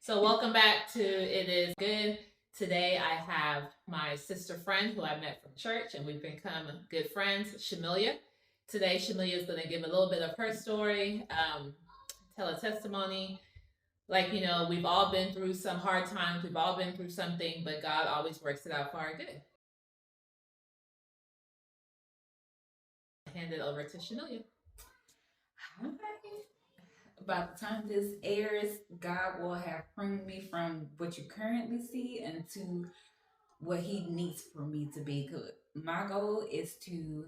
So welcome back to It Is Good. Today I have my sister friend who I met from church and we've become good friends, Shamilia. Today Shamilia is going to give a little bit of her story, tell a testimony. We've all been through some hard times, we've all been through something, but God always works it out for our good. Hand it over to Shamilia. Hi. By the time this airs, God will have pruned me from what you currently see into what He needs for me to be good. My goal is to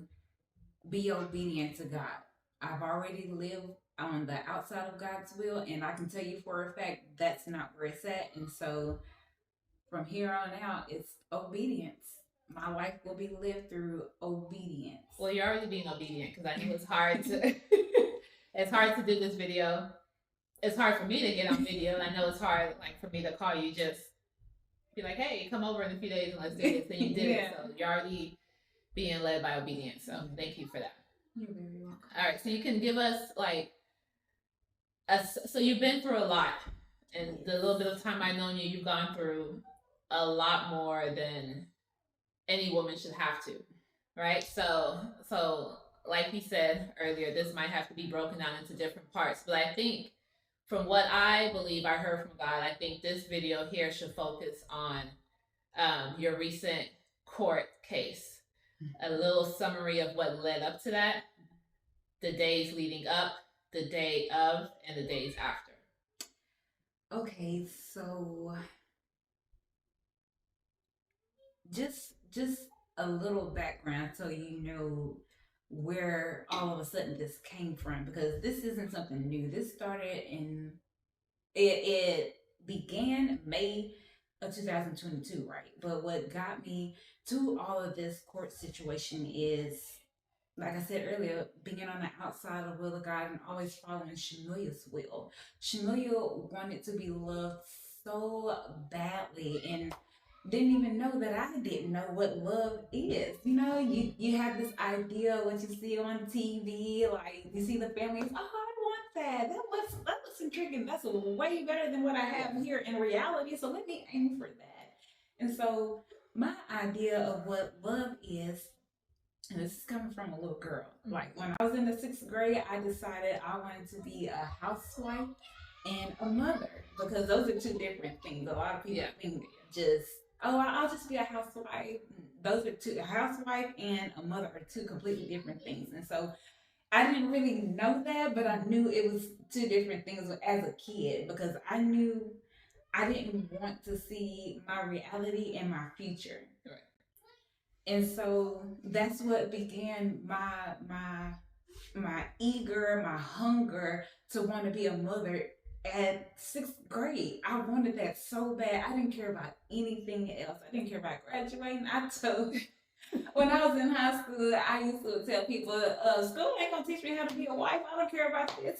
be obedient to God. I've already lived on the outside of God's will, and I can tell you for a fact that's not where it's at. And so from here on out, it's obedience. My life will be lived through obedience. Well, you're already being obedient because I knew it's hard to it's hard to do this video. It's hard for me to get on video, and I know it's hard for me to call you, just be like, hey, come over in a few days and let's do this. And you did it. So you're already being led by obedience. So thank you for that. You're very welcome. All right, so you can give us so you've been through a lot, and the little bit of time I've known you, you've gone through a lot more than any woman should have to, right? So like he said earlier, this might have to be broken down into different parts, but I think from what I believe I heard from God, I think this video here should focus on your recent court case. A little summary of what led up to that, the days leading up, the day of, and the days after. Okay, so just a little background so you know where all of a sudden this came from, because this isn't something new. This started in it began May of 2022, right? But what got me to all of this court situation is, like I said earlier, being on the outside of the will of God and always following Shamilia's will. Shamilia wanted to be loved so badly and didn't even know that I didn't know what love is. You have this idea what you see on TV, like you see the families, oh, I want that. That looks intriguing. That's way better than what I have here in reality. So let me aim for that. And so my idea of what love is, and this is coming from a little girl. Like when I was in the 6th grade, I decided I wanted to be a housewife and a mother, because those are two different things. A lot of people think just, oh, I'll just be a housewife. Those are two, a housewife and a mother are two completely different things. And so I didn't really know that, but I knew it was two different things as a kid, because I knew I didn't want to see my reality and my future. Right. And so that's what began my my hunger to want to be a mother at 6th grade. I wanted that so bad. I didn't care about anything else. I didn't care about graduating. I told when I was in high school, I used to tell people, school ain't gonna teach me how to be a wife. I don't care about this.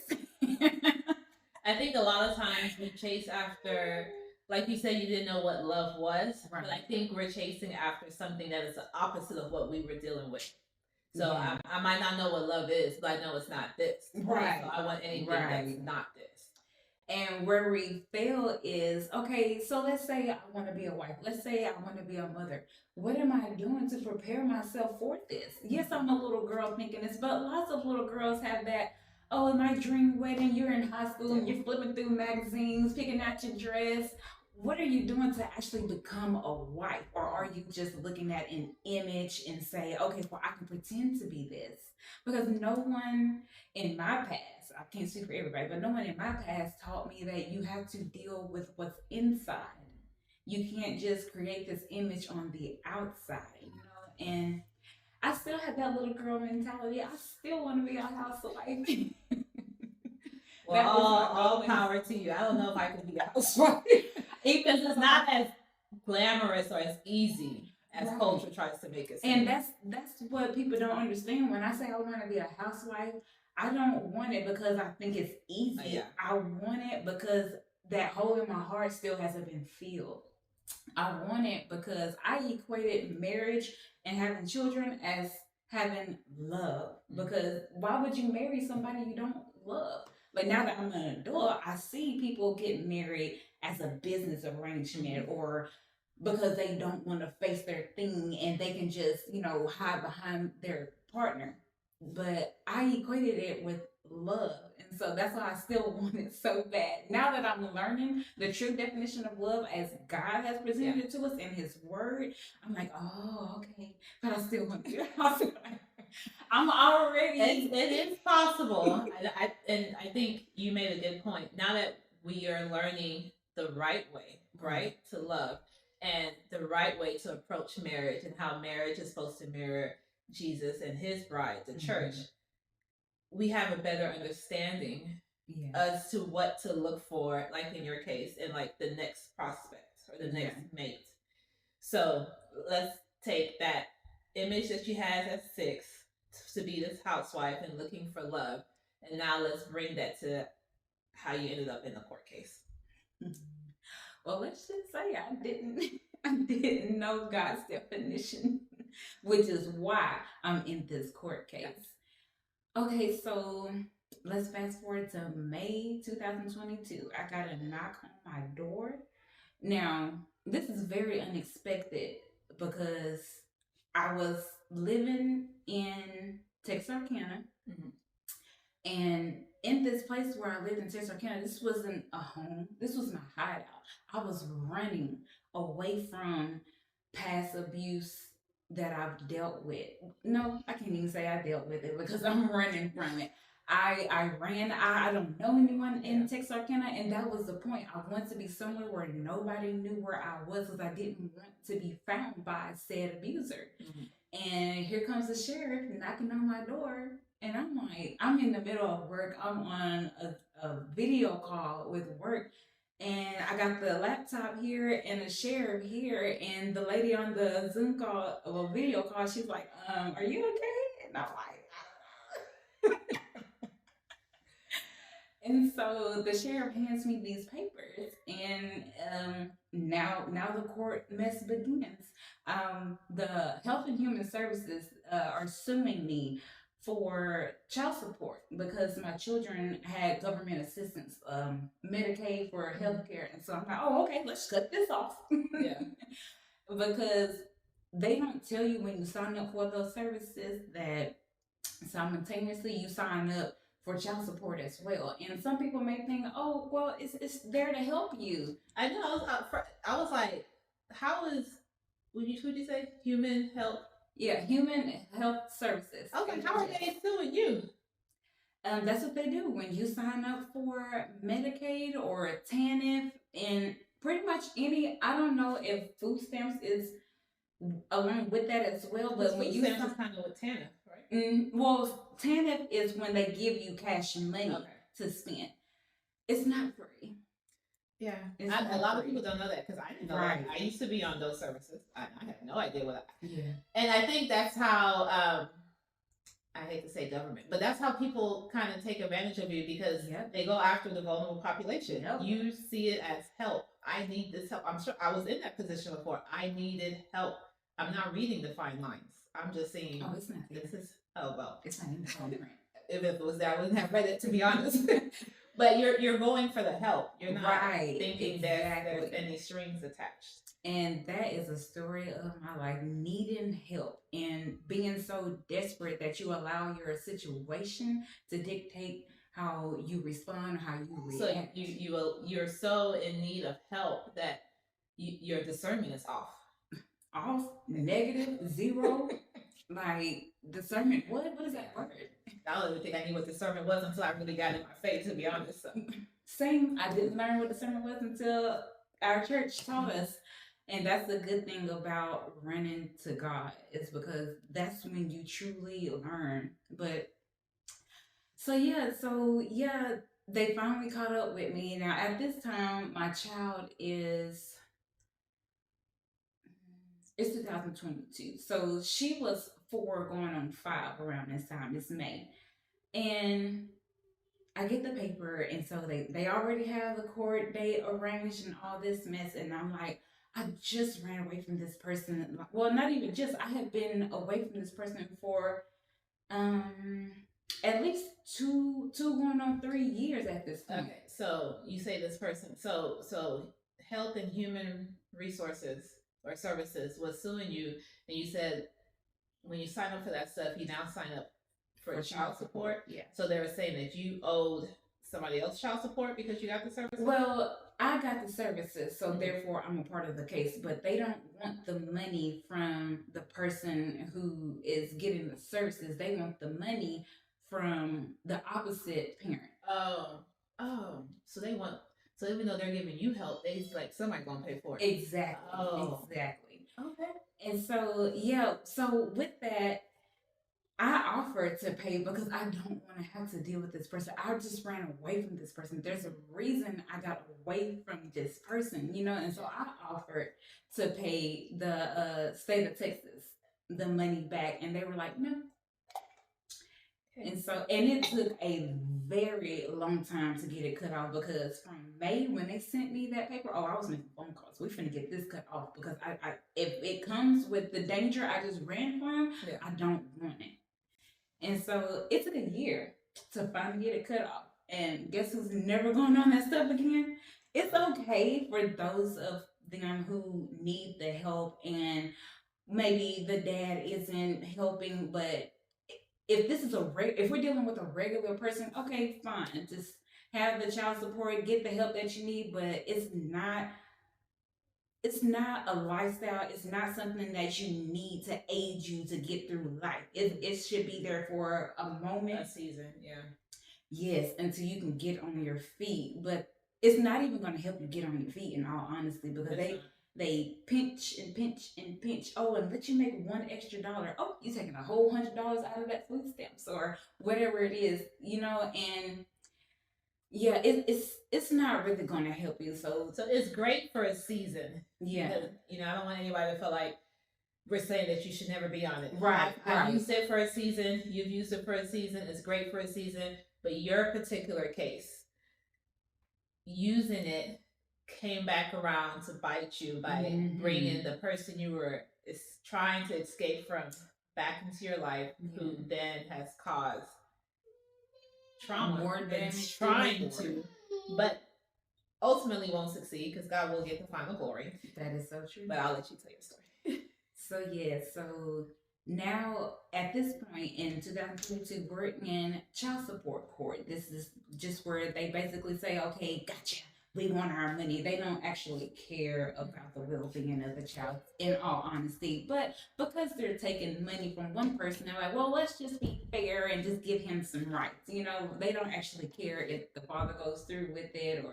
I think a lot of times we chase after, like you said, you didn't know what love was, right. But I think we're chasing after something that is the opposite of what we were dealing with. So I might not know what love is, but I know it's not this. Right. So I want anything that's not this. And where we fail is, okay, so let's say I want to be a wife. Let's say I want to be a mother. What am I doing to prepare myself for this? Yes, I'm a little girl thinking this, but lots of little girls have that, oh, in my dream wedding, you're in high school and you're flipping through magazines, picking out your dress. What are you doing to actually become a wife? Or are you just looking at an image and say, okay, well, I can pretend to be this? Because no one in my past, I can't speak for everybody, but no one in my past taught me that you have to deal with what's inside. You can't just create this image on the outside, And I still have that little girl mentality. I still want to be a housewife. Well, all power to you. I don't know if I can be a housewife. Because it's not as glamorous or as easy as culture tries to make it seem. And that's what people don't understand. When I say I want to be a housewife, I don't want it because I think it's easy. I want it because that hole in my heart still hasn't been filled. I want it because I equated marriage and having children as having love. Because why would you marry somebody you don't love? But now that I'm an adult, I see people get married as a business arrangement or because they don't want to face their thing and they can just, hide behind their partner. But I equated it with love. And so that's why I still want it so bad. Now that I'm learning the true definition of love as God has presented it to us in His Word, I'm like, oh, okay. But I still want to. I'm already. It is possible. And I think you made a good point. Now that we are learning the right way, right, to love, and the right way to approach marriage, and how marriage is supposed to mirror Jesus and His bride, the church, we have a better understanding as to what to look for, like in your case, in like the next prospect or the next mate. So let's take that image that you had at 6 to be this housewife and looking for love, and now let's bring that to how you ended up in the court case. Well, let's just say I didn't know God's definition, which is why I'm in this court case. Okay, so let's fast forward to May 2022. I got a knock on my door. Now, this is very unexpected because I was living in Texarkana. And in this place where I lived in Texarkana, this wasn't a home. This was my hideout. I was running away from past abuse that I've dealt with. No, I can't even say I dealt with it because I'm running from it. I ran. I don't know anyone in Texarkana, and that was the point. I wanted to be somewhere where nobody knew where I was because I didn't want to be found by said abuser. And here comes the sheriff knocking on my door. And I'm like, I'm in the middle of work. I'm on a video call with work. And I got the laptop here and the sheriff here. And the lady on the Zoom call, or video call, she's like, are you okay? And I'm like, and so the sheriff hands me these papers, and now the court mess begins. The Health and Human Services are suing me for child support because my children had government assistance, Medicaid for healthcare, and so I'm like, oh, okay, let's cut this off. Because they don't tell you when you sign up for those services that simultaneously you sign up for child support as well. And some people may think, oh, well, it's there to help you. I know. I was like, how is, would you say human health? Yeah, human health services. Okay, how are they suing you? That's what they do when you sign up for Medicaid or TANF, and pretty much any. I don't know if food stamps is along with that as well, but when you stamps is kind of with TANF, right? Well, TANF is when they give you cash and money to spend. It's not free. Yeah, a lot of people don't know that because I didn't know that. I used to be on those services. I had no idea what. And I think that's how. I hate to say government, but that's how people kind of take advantage of you because they go after the vulnerable population. You see it as help. I need this help. I'm sure I was in that position before. I needed help. I'm not reading the fine lines. I'm just saying. Oh, it's not there. This is well. It's not in the fine print. If it was there, I wouldn't have read it, to be honest. But you're going for the help. You're not thinking that there's any strings attached. And that is a story of my life, needing help and being so desperate that you allow your situation to dictate how you respond, how you react. So you're so in need of help that your discernment is off. Off, negative, zero. Like discernment, what is that word? I don't even think I knew what discernment was until I really got in my face, to be honest. So. Same. I didn't learn what discernment was until our church taught us. And that's the good thing about running to God, is because that's when you truly learn. But so they finally caught up with me. Now at this time, my child it's 2022. So she was 4 going on 5 around this time. It's May. And I get the paper, and so they already have the court date arranged and all this mess, and I'm like, I just ran away from this person. Well, not even just. I had been away from this person for At least two going on 3 years at this point. Okay, so you say this person, so Health and Human Resources or Services was suing you, and you said when you sign up for that stuff, you now sign up for child support. Yeah. So they were saying that you owed somebody else child support because you got the services. Well, I got the services, so therefore I'm a part of the case. But they don't want the money from the person who is getting the services. They want the money from the opposite parent. Oh, so they want. So even though they're giving you help, they like somebody gonna pay for it. Exactly. Oh. Exactly. Okay. And so yeah, so with that, I offered to pay because I don't want to have to deal with this person. I just ran away from this person. There's a reason I got away from this person, you know, and so I offered to pay the state of Texas the money back, and they were like, no. And so, and it took a very long time to get it cut off because from May when they sent me that paper, oh, I was making phone calls. We finna get this cut off because I if it comes with the danger I just ran from, yeah. I don't want it. And so it took a year to finally get it cut off. And guess who's never going on that stuff again? It's okay for those of them who need the help and maybe the dad isn't helping, but if this is if we're dealing with a regular person, okay, fine. Just have the child support, get the help that you need, but it's not a lifestyle. It's not something that you need to aid you to get through life. It should be there for a moment. A season, yeah. Yes, until you can get on your feet. But it's not even going to help you get on your feet, in all honesty, because they pinch and pinch and pinch. Oh, and let you make one extra dollar. Oh, you're taking a whole $100 out of that food stamps or whatever it is, you know, and yeah, it's not really going to help you. So it's great for a season. Yeah, because, you know, I don't want anybody to feel like we're saying that you should never be on it. Right. I've used it for a season. You've used it for a season. It's great for a season. But your particular case, using it came back around to bite you by bringing the person you were trying to escape from back into your life, who then has caused trauma more than trying to, but ultimately won't succeed because God will get the final glory. That is so true. But I'll let you tell your story. So yeah, so now at this point in 2022, we're in child support court. This is just where they basically say, okay, gotcha, we want our money. They don't actually care about the well-being of the child, in all honesty. But because they're taking money from one person, they're like, well, let's just be fair and just give him some rights. You know, they don't actually care if the father goes through with it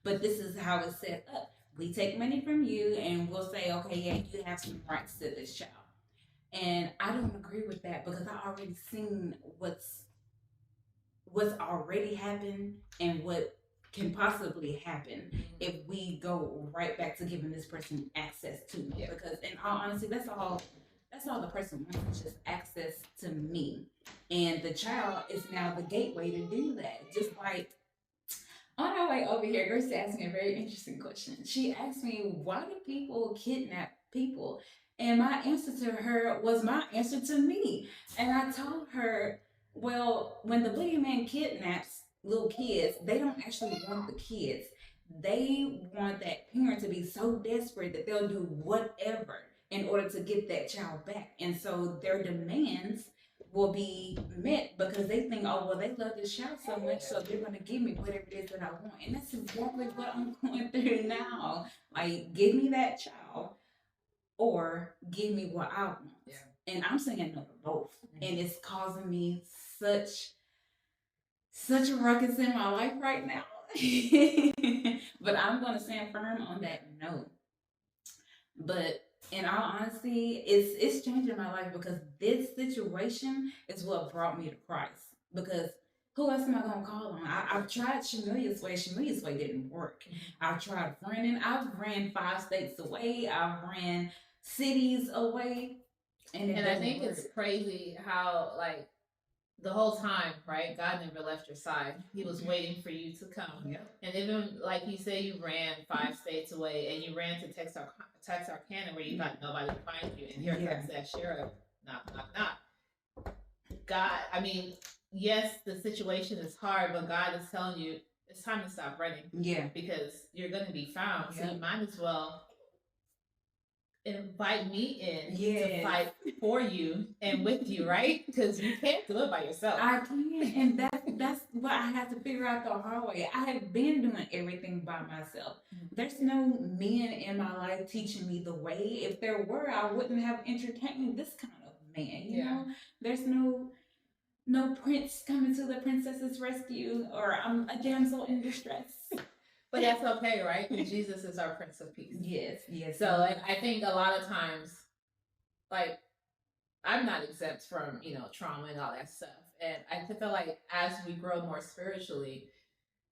but this is how it's set up. We take money from you and we'll say, okay, yeah, you have some rights to this child. And I don't agree with that because I already seen what's already happened and what can possibly happen if we go right back to giving this person access to me. Yeah. Because in all honesty, that's all the person wants, is just access to me. And the child is now the gateway to do that. Just like on our way over here, Grace asked me a very interesting question. She asked me, why do people kidnap people? And my answer to her was my answer to me. And I told her, well, when the boogeyman kidnaps little kids, they don't actually want the kids. They want that parent to be so desperate that they'll do whatever in order to get that child back. And so their demands will be met because they think, oh, well, they love this child so much, so they're going to give me whatever it is that I want. And that's exactly what I'm going through now. Like, give me that child or give me what I want. Yeah. And I'm saying no to both. Mm-hmm. And it's causing me such a ruckus in my life right now. But I'm going to stand firm on that no. But in all honesty, it's changing my life because this situation is what brought me to Christ. Because who else am I going to call on? I've tried Shamilia's way. Shamilia's way didn't work. I've tried running. I've ran 5 states away. I've ran cities away. And I think it's crazy how, like, the whole time, right? God never left your side. He was waiting for you to come. Yep. And even, like you say, you ran 5 states away and you ran to Texarkana where you thought nobody would find you. And here comes that sheriff. Knock, knock, knock. God, I mean, yes, the situation is hard, but God is telling you it's time to stop running. Yeah. Because you're going to be found. So you might as well invite me in to fight for you and with you, right? Because you can't do it by yourself. I can, and that's what I had to figure out the hard way. I have been doing everything by myself. There's no men in my life teaching me the way. If there were, I wouldn't have entertained this kind of man. You know, there's no prince coming to the princess's rescue, or I'm a damsel in distress. But that's okay, right? Because Jesus is our Prince of Peace. Yes, yes. So, like, I think a lot of times, like, I'm not exempt from, trauma and all that stuff. And I feel like as we grow more spiritually,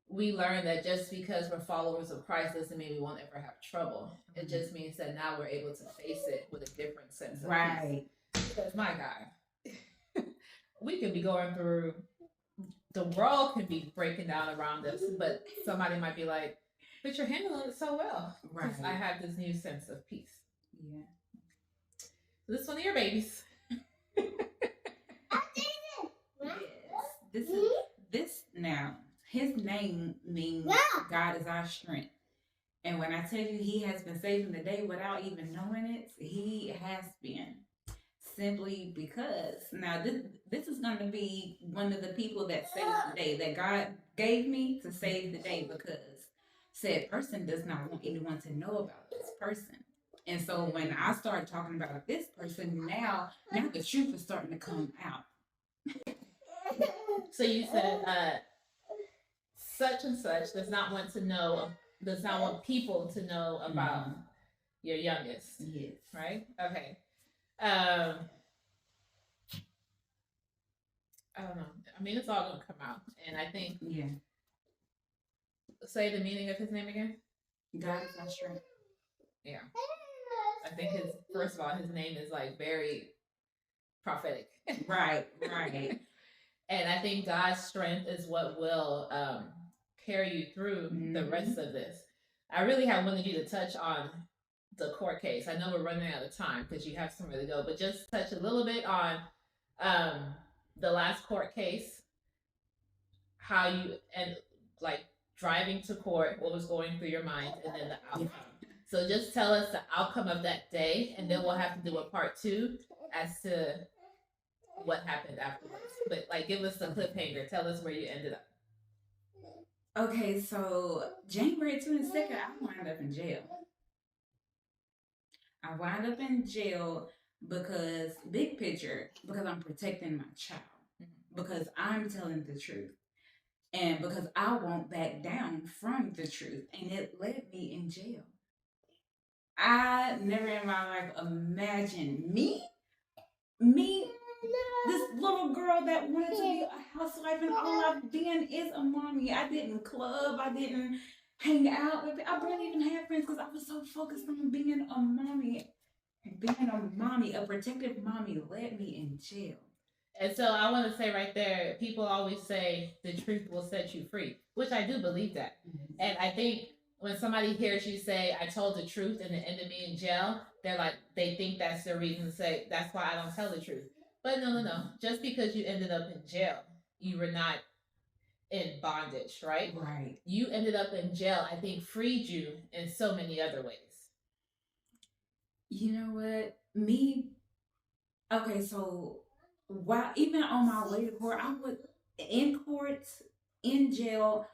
we learn that just because we're followers of Christ doesn't mean we won't ever have trouble. Mm-hmm. It just means that now we're able to face it with a different sense of peace. Because, my God, we could be going through, the world can be breaking down around us, but somebody might be like, but you're handling it so well. Right. I have this new sense of peace. Yeah. This one of your babies. Yes. This now, his name means God is our strength. And when I tell you he has been saving the day without even knowing it, he has been. Simply because now this is going to be one of the people that saved the day that God gave me to save the day, because said person does not want anyone to know about this person. And so when I start talking about this person, now the truth is starting to come out. So you said such and such does not want people to know about your youngest. Yes. Right? Okay. I don't know. I mean, it's all gonna come out, and I think. Yeah. Say the meaning of his name again. God is our strength. Yeah. I think first of all, his name is like very prophetic. Right. And I think God's strength is what will carry you through the rest of this. I really have wanted you to touch on the court case. I know we're running out of time because you have somewhere to go, but just touch a little bit on the last court case, how you, and like driving to court, what was going through your mind, and then the outcome. So just tell us the outcome of that day, and then we'll have to do a part 2 as to what happened afterwards. But like, give us the cliffhanger. Tell us where you ended up. Okay, so January 22nd, I wound up in jail. I wound up in jail because, big picture, because I'm protecting my child. Because I'm telling the truth. And because I won't back down from the truth. And it led me in jail. I never in my life imagined me, this little girl that wanted to be a housewife, and all I've been is a mommy. I didn't club. I didn't hang out with it. I barely even had friends because I was so focused on being a mommy. Being a mommy, a protective mommy, led me in jail. And so I want to say right there, people always say the truth will set you free, which I do believe that. Mm-hmm. And I think when somebody hears you say, I told the truth and it ended me in jail, they think that's their reason to say, that's why I don't tell the truth. But no. Just because you ended up in jail, you were not in bondage, right? Right. You ended up in jail, I think freed you in so many other ways. You know what? Okay, so while even on my way to court, I would in court, in jail,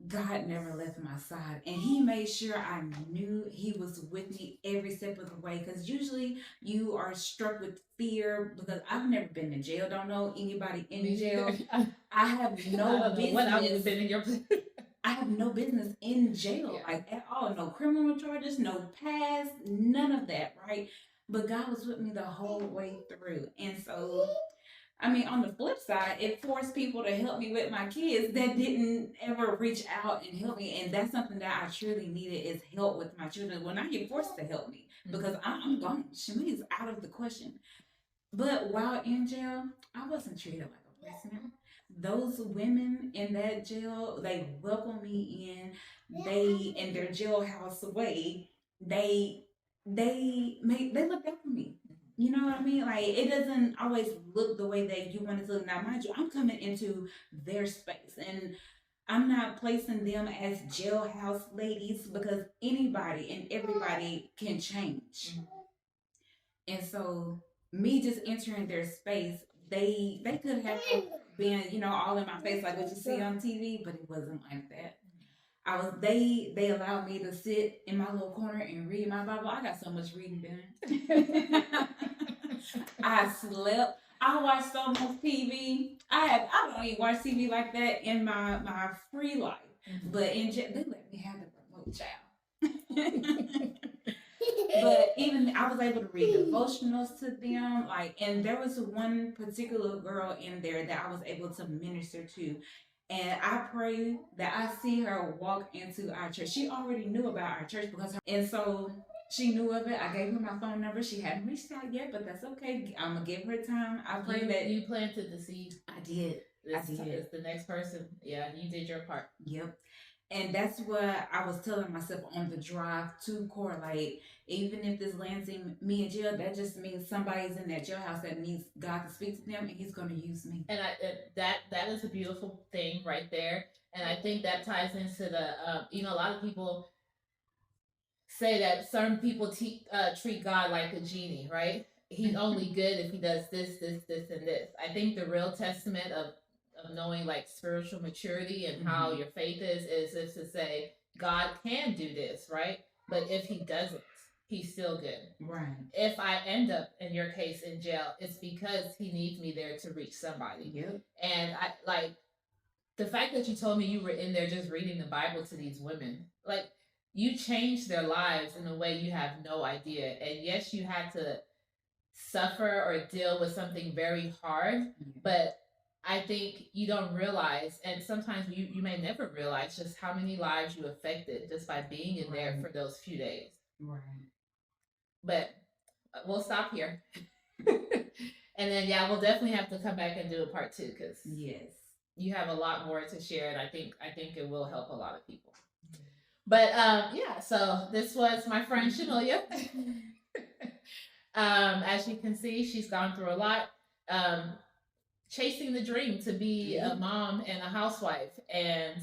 God never left my side, and he made sure I knew he was with me every step of the way. Because usually you are struck with fear, because I've never been to jail, don't know anybody in jail. I have no business. What I would have been in your I have no business in jail, like at all. No criminal charges, no past, none of that, right? But God was with me the whole way through. And so, I mean, on the flip side, it forced people to help me with my kids that didn't ever reach out and help me. And that's something that I truly needed, is help with my children. When I get forced to help me, because I'm gone. Shamiz is out of the question. But while in jail, I wasn't treated like a prisoner. Those women in that jail, they welcomed me in. They, in their jailhouse way, they looked out for me. You know what I mean? Like it doesn't always look the way that you want it to look. Now, mind you, I'm coming into their space, and I'm not placing them as jailhouse ladies because anybody and everybody can change. And so, me just entering their space, they could have been, all in my face like what you see on TV, but it wasn't like that. They allowed me to sit in my little corner and read my Bible. I got so much reading done. I slept. I watched so much TV. I don't even watch TV like that in my free life. But they let me have the remote, child. But even I was able to read devotionals to them, like, and there was one particular girl in there that I was able to minister to, and I pray that I see her walk into our church. She already knew about our church and so she knew of it. I gave her my phone number. She hadn't reached out yet, but that's okay. I'm gonna give her time. I pray that you planted the seed. I did. I did. It's the next person. Yeah, you did your part. Yep. And that's what I was telling myself on the drive to correlate. Even if this lands in me in jail, that just means somebody's in that jailhouse that needs God to speak to them, and He's going to use me. And that is a beautiful thing right there. And I think that ties into the a lot of people say that certain people treat God like a genie, right? He's only good if he does this, this, this, and this. I think the real testament of knowing like spiritual maturity and how your faith is to say God can do this, right? But if he doesn't, he's still good. Right. If I end up in your case in jail, it's because he needs me there to reach somebody. Yep. And I like the fact that you told me you were in there just reading the Bible to these women. Like you changed their lives in a way you have no idea. And yes, you had to suffer or deal with something very hard, but I think you don't realize, and sometimes you may never realize just how many lives you affected just by being in there for those few days. Right. But we'll stop here. And then, yeah, we'll definitely have to come back and do a part 2 because yes, you have a lot more to share, and I think it will help a lot of people. But yeah, so this was my friend Shanoya. As you can see, she's gone through a lot. Chasing the dream to be a mom and a housewife, and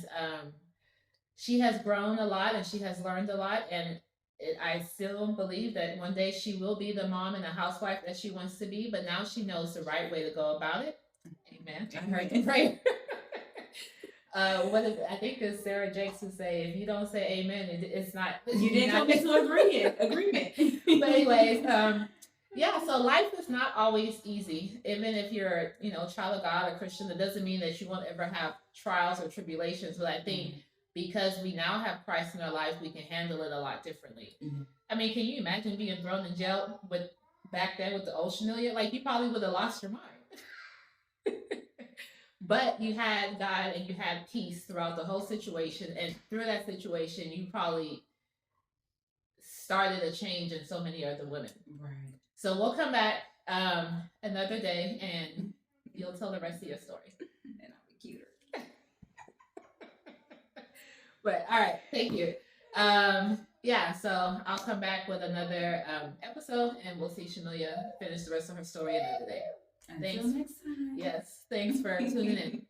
she has grown a lot and she has learned a lot, and I still believe that one day she will be the mom and a housewife that she wants to be, but now she knows the right way to go about it. Amen. I heard the prayer. What is it? I think it's Sarah Jakes who say, if you don't say amen, it's not. You didn't come into agreement. But anyways, yeah, so life is not always easy. Even if you're, a child of God, a Christian, that doesn't mean that you won't ever have trials or tribulations. But I think because we now have Christ in our lives, we can handle it a lot differently. I mean, can you imagine being thrown in jail back then with the ocean? Like, you probably would have lost your mind. But you had God and you had peace throughout the whole situation. And through that situation, you probably started a change in so many other women. Right. So we'll come back another day and you'll tell the rest of your story. And I'll be cuter. But all right, thank you. Yeah, so I'll come back with another episode and we'll see Shanoya finish the rest of her story another day. Until next time. Yes, thanks for tuning in.